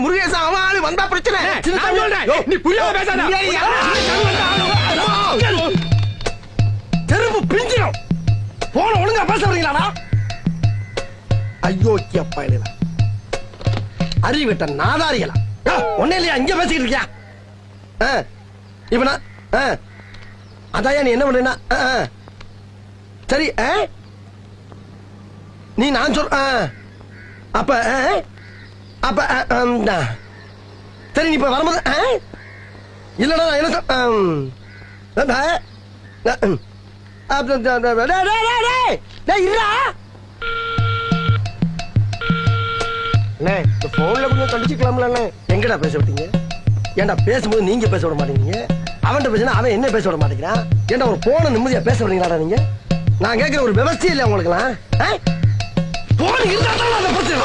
முருகேசன் அவன் ஆளு வந்தா பிரச்சனை. நான் சொல்றேன், நீ புரியாம பேசாத. செருப்பு பிஞ்சிடும். போன ஒழுங்கா பேச வரீங்களாடா? ஐயோ அப்பா இல்லையா அறிவிட்ட நாதாரிகளா ஒன்னே இல்லையா இங்க பேசிக்கிட்டு இருக்கியா? இவனா அதாயா நீ என்ன பண்றா? சரி நீ நான் சொல் அப்ப அப்ப சரி நீ இப்ப வரும்போது இல்லடா என்ன போன்ல கொஞ்சம் கண்டிச்சுக்கலாம்ல. எங்கடா பேச விட்டீங்க? ஏன்டா பேசும்போது நீங்க பேச விட மாட்டேங்கிறீங்க, அவன்கிட்ட பேசினா அவன் என்ன பேச விட மாட்டேங்கிறான். ஏன்டா ஒரு போன நிம்மதியா பேச விடுறீங்களாடா நீங்க? நான் கேட்கிற ஒரு விவசாயம் இல்லையா உங்களுக்கு? போன் இருந்தா தான் அந்த பிரச்சனை.